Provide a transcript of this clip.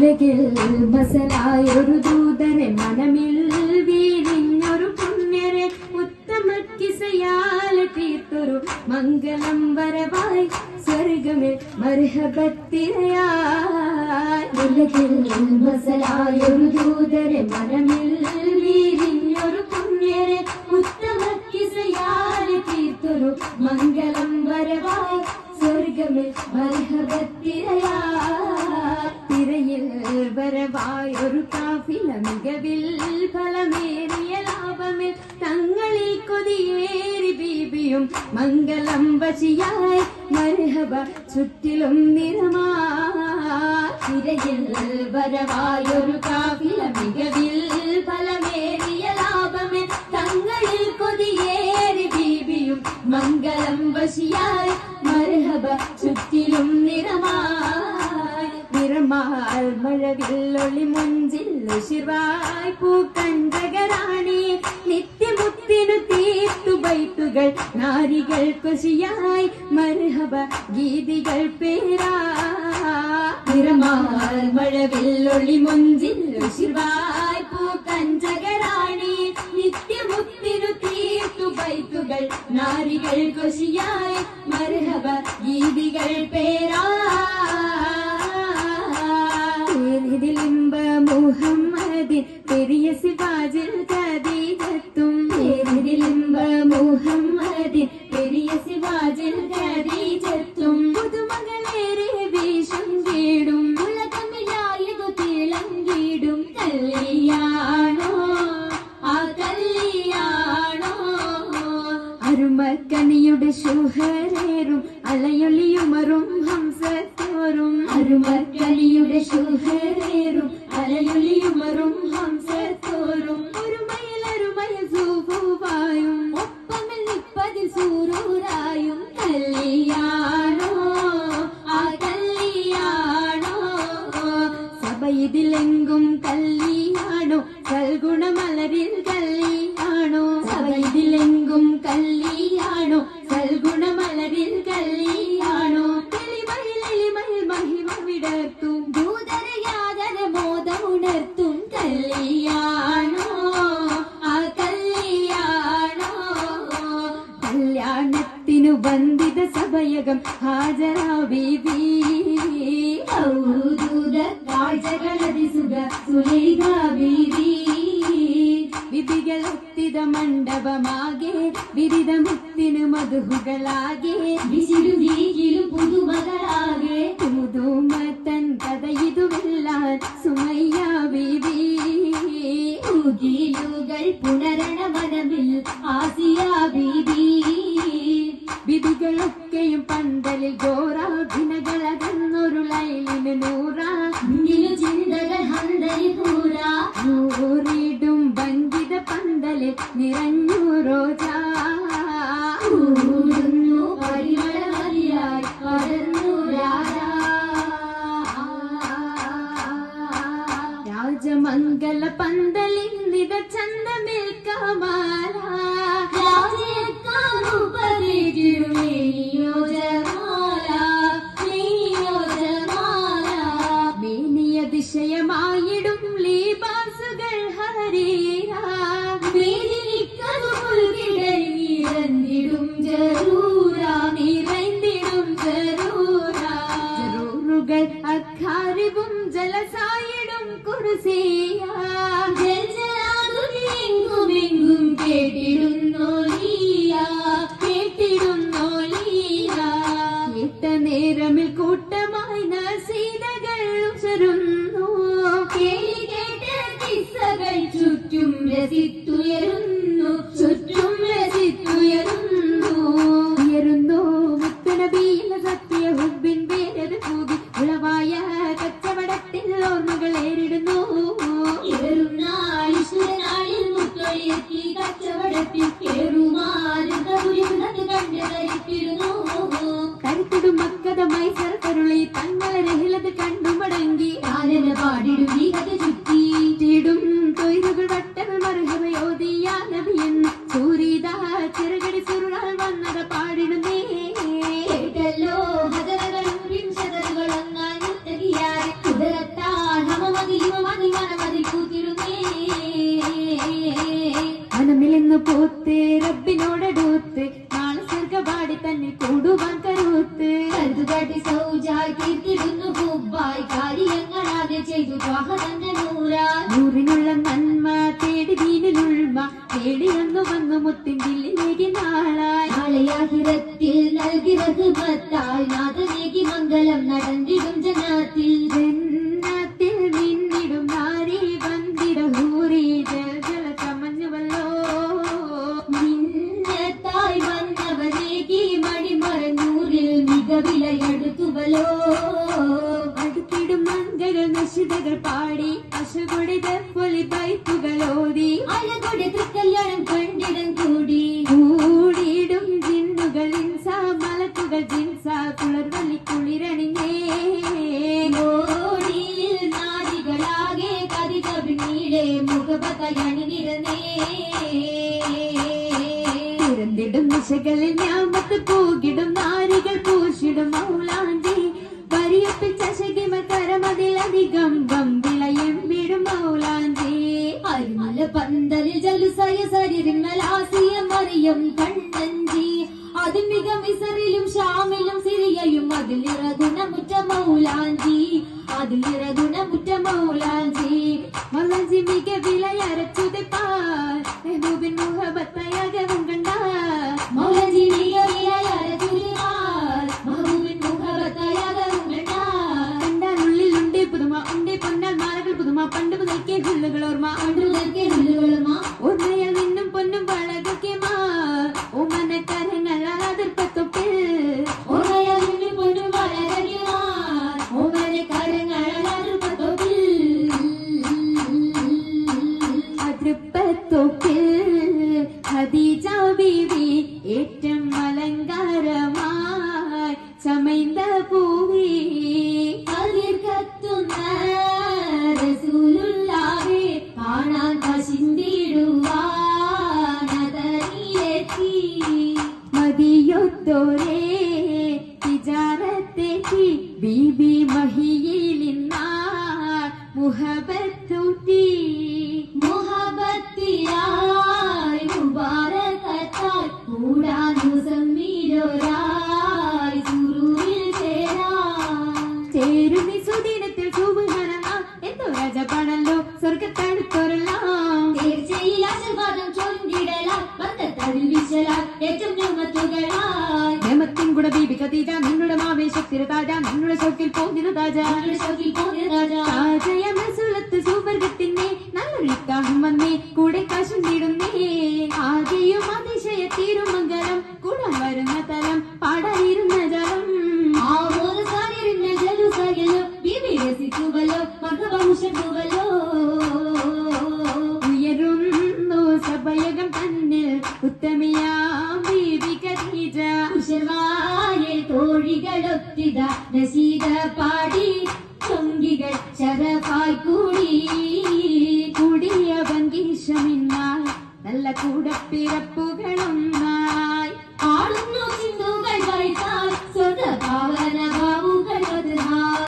ഉലകിൽ മസലായൊരു ദൂതരെ മനമിൽ വീരിഞ്ഞൊരു പുണ്യരെ ഉത്തമ കിസയാൽ തീർത്തൊരു മംഗളം വരവായി സ്വർഗമിൽ മർഹബത്തിരയായി. ഉലകിൽ മസലായൊരു ദൂതരെ മനമിൽ വീരിഞ്ഞൊരു പുണ്യരെ ഉത്തമ കിസയാൽ തീർത്തൊരു മംഗളം വരവായി സ്വർഗമിൽ മർഹബത്തിരയായി. തിരയിൽ വരവായൊരു കാഫില മികവിൽ ഫലമേറിയ ലാഭമിൽ തങ്ങളിൽ കൊതിയേറി ബീബിയും മംഗളം വശിയായി മർഹബ ചുറ്റിലും നിറമായി. തിരയിൽ വരവായൊരു കാഫില മികവിൽ ഫലമേറിയ ലാഭമിൽ തങ്ങളിൽ കൊതിയേറി ബീബിയും മംഗളം വശിയായി മർഹബ ചുറ്റിലും നിറമായി. നിറമാൽ മഴവില്ലൊളി മുഞ്ചിൽ ശിവായ് പൂക്കണ്ടകരാണി നിത്യമുത്തിനു തീർത്തു ബൈത്തുകൾ നാരികൾ കൊശിയായി മർഹബ ഗീതികൾ പേരാ. നിറമാൽ മഴവില്ലൊളി മുഞ്ചിൽ ശിവായ് പൂക്കഞ്ചകരാണി നിത്യമുത്തിനു തീർത്തു ബൈത്തുകൾ നാരികൾ കൊശിയായി മർഹബ ഗീതികൾ പേരാ. ഇതിലിമ്പ മുഹമ്മദിൻ പെരിയ സിവാജിൽ ഖദീജത്തും ഇതിലിമ്പ മുഹമ്മദിൻ പെരിയ സിവാജിൽ ഖദീജത്തും പുതുമകളേറെ വീശം വീടും ഉലകമിലായതു തിളങ്ങിടും കല്യാണോ ആ കല്യാണോ. അരുമക്കനിയുടെ ശുഹരേറും അലയൊലിയുമറും ഹംസത്തോറും അരുമക്കനിയുടെ ശുഹരേറും അലയൊലിയുമറും ഹംസത്തോറും ഒരുമയിൽ സൂഫുവായും ഒപ്പമിൽ നിപ്പതിൽ സൂരൂരായും കല്യാണോ ആ കല്യാണോ. സഭയിതിലെങ്കും കല്യാണോ സൽഗുണമലരിൽ കല്യാണോ സഭയിതിലെങ്കും കല്യാണോ സൽഗുണമലരിൽ കല്യാണോ. തെളിമയിൽ മഹിമ വിടർത്തും ദൂതരയാതര മോദമുണർത്തും കല്യാണോ ആ കല്യാണോ. കല്യാണത്തിനു ബന്ധിത സഭയകം ഹാജരാ ബീബി ഔദൂത കാഴ്ചകളതിസുഖ സുലൈഖ ബീബി. വിധികളെത്തിത മണ്ഡപമാകെ വിരിതമുത്തിനു മധുഹുകളാകെ വിശിരുതിയിലും പുതുമകളാകെ പുതുമത്തൻ കഥയിതുവെല്ലാൻ സുമയ്യ ബീബി. ുകൾ പുണരണ മനമിൽ ആസിയ ബീബി. വിധികളൊക്കെയും പന്തലിൽ ഘോരാഭിനകളകന്നൊരു ലൈലിന് നൂറാ ചിന്തകൾ ഹന്തരി പൂരാ നൂറിടും ഭംഗിത പന്തലിൽ നിറഞ്ഞു റോജാ പരിമളമരിയായി പടർന്നു രാജാ. രാജമംഗല പന്തലിന്നിത ചന്തമിൽ കമാല മേനിയ ദിശയമായിടും ലീബാസുകൾ ഹരീരാ നിറഞ്ഞിടും ജറൂരാ നിറഞ്ഞിടും ജറൂരാ. ജറൂറുകൾ അഖാരിബും ജലസായിടും കുർസിയാ ജൽജലാദുലിയെങ്കുമെങ്കും കേട്ടിടുന്നോലിയാ കേട്ടിടുന്നോലിയാ. കേട്ട നേരമിൽ കൂട്ടമായി നസീദകൾ ഉച്ചരുന്നു കേളി കേട്ട കിസ്സകൾ ചുറ്റും രസിത്തുയരുന്നു ചുറ്റും രസിത്തുയരുന്നു. ഉയരുന്നു മുത്തുനബിയുടെ സത്യ ഹുബിൻ വേരത് കൂടി ഉളവായ കച്ചവടത്തിൽ ഓർമ്മകൾ ഏറിടുന്നു. നാളിൽ മുത്തൊളിയെത്തി കച്ചവടത്തിൽ കരുത്തിടും മക്കതമായി സർക്കരുളി തങ്ങളെ രഹിലത് കണ്ടു മടങ്ങി ആനന പാടിടും ഈ കഥ ചുറ്റിയിടും തൊയ്തുകൾ വട്ടകൾ മർഹബയോദിയ നബിയൻ സൂരിത ചെറുകടി സുരുളാൽ വന്നത പാടിടുന്നേ. കേട്ടല്ലോ ഹജറകളും പിൻഷതകളും കൂത്ത് റബ്ബിനോടടുത്ത് നാളെ സ്വർഗവാടി തന്നെ കൂടുവാൻ കരുത്ത് കരുതുകാട്ടി സൗജായി തീർത്തിടുന്നു ഹുബ്ബായി കാര്യങ്ങളാകെ ചെയ്തു ത്വാഹ തന്നെ നൂറിനുള്ള നന്മ തേടി ദീനിലുൾമ തേടിയെന്നു വന്നു മുത്തിൻ ദില്ലിലേക്ക് നാളായി നാളെയാഹിറത്തിൽ നൽകി റഹ്മത്തായി നാഥനേകി മംഗളം നടന്നിടും ജനാത്തിൽ ജന്നാത്തിൽ നിന്നിടും നാരി വന്ദിട ഹൂറി ജല ചമഞ്ഞുവല്ലോ നിന്നത്തായി വന്നവനേകി മണിമറന്നൂരിൽ മികവിലയടുത്തുവല്ലോ അടുത്തിടും മംഗകൾ നിശിതകൾ പാടി അശകുടിത പൊലി ബൈത്തുകളോതി അഴകൊടി തൃക്കല്യാണം കണ്ടിടം കൂടിയിടും ജിന്നുകൾ ഇൻസ മലക്കുകൾ ജിൻസ കുളർവല്ലി കുളിരണിഞ്ഞേ ഓടിയിൽ നാടികളാകെ കതികവിനീടെ മുഖപതയണിനിരന്നേ തിരന്നിടും ദിശകളിൽ ഞാമത്ത് പൂകിടും നാരികൾ പൂശിടും മൗലാഞ്ചി വരിയപ്പിൽ ചശകിമ കരമതിലധികം ഗംഭിളയം വിടും മൗലാഞ്ചി അരിമല പന്തലിൽ ജലുസയ സരിമലാസിയ മറിയം കണ്ണഞ്ചി അതിമിക മിസറിലും ഷാമിലും സിറിയയും അതിലിറകുണമുറ്റ മൗലാഞ്ചി അതിലിറകുണമുറ്റ മൗലാഞ്ചി മൗലാഞ്ചി മിക വിലയരച്ചുതിപ്പാൽ മെഹബൂബിൻ മുഹബത്തയകവും കണ്ട മൗലാഞ്ചി മിക വിലയരച്ചുതിപ്പാൽ മെഹബൂബിൻ മുഹബത്തയകവും കണ്ട കണ്ടാലുള്ളിലുണ്ട് പുതുമ ഉണ്ട് പൊന്നാൽ മാലകൾ പുതുമ പണ്ട് മുതൽക്കേ ഹുല്ലുകൾ ഓർമ്മ ഓർമ്മയിൽ നിന്നും പൊന്നും വളകൊക്കെ മാ ഓമന കരങ്ങൾ അതിർപ്പത്തൊപ്പിൽ ഓർമ്മയിൽ നിന്നും പൊന്നും വളകൊക്കെ മാ ഓമന കരങ്ങൾ അതിർപ്പത്തൊപ്പിൽ അതിർപ്പത്തൊപ്പിൽ ഖദീജ ബീവി ഏറ്റവും അലങ്കാരമായി ചമൈന്ത പൂവി അതിർ കത്തുന്ന റസൂലുള്ളാഹി കാണാൻ വശിന്തിടുവാനതനിലെത്തി മദിയൊത്തോരേ തിജാറത്തെത്തി ബീബി മഹിയിലിന്നാർ മുഹബത്തൂട്ടി മുഹബത്തിലായി മുബാരകത്തായി കൂടാനു സമ്മീരൊരായി സുറൂരിൽ ചേരുമി സുദിനത്തിൽ സുബ്ഹാനല്ലാഹ് എന്തോ രാജപാണല്ലോ സ്വർഗത്തടുത്തോരെല്ലാം തീർച്ചയിൽ ആശീർവാദം ചൊല്ലിടലാൽ ബന്ധത്തതിൽ വിശലാൽ ഏറ്റവും ഞമത്തുകളായി ഞമത്തിൻ കൂടെ ബീബി ഖദീജ നിന്നുടെ മാവേശത്തിര താജ നിന്നുടെ ഷൗക്കിൽ പോന്നിന താജ താജയ മസുലത്ത് സുവർഗത്തിനെ നല്ലൊരു നിക്കാഹും വന്നേ കൂടെ കാശും നീടുന്നേ ആകെയും അതിശയ തിരുമംഗലം കൂടാൻ വരുന്ന തലം പാടാനിരുന്ന ജലം ആവോദസാനിരുന്ന ജലുസകലോ ബീബി രസിച്ചുവല്ലോ മകവംശുവല്ലോ ഉയരുന്നു സഭയകം തന്നിൽ ഉത്തമിയാം ബീബി ഖദീജ ഉശർവായ തോഴികളൊത്തിത നസീദ പാടി ചൊങ്കികൾ ശരഫായി കൂടിയ ഭംഗീഷമിന്നാൽ നല്ല കൂടപ്പിറപ്പുകളൊന്ന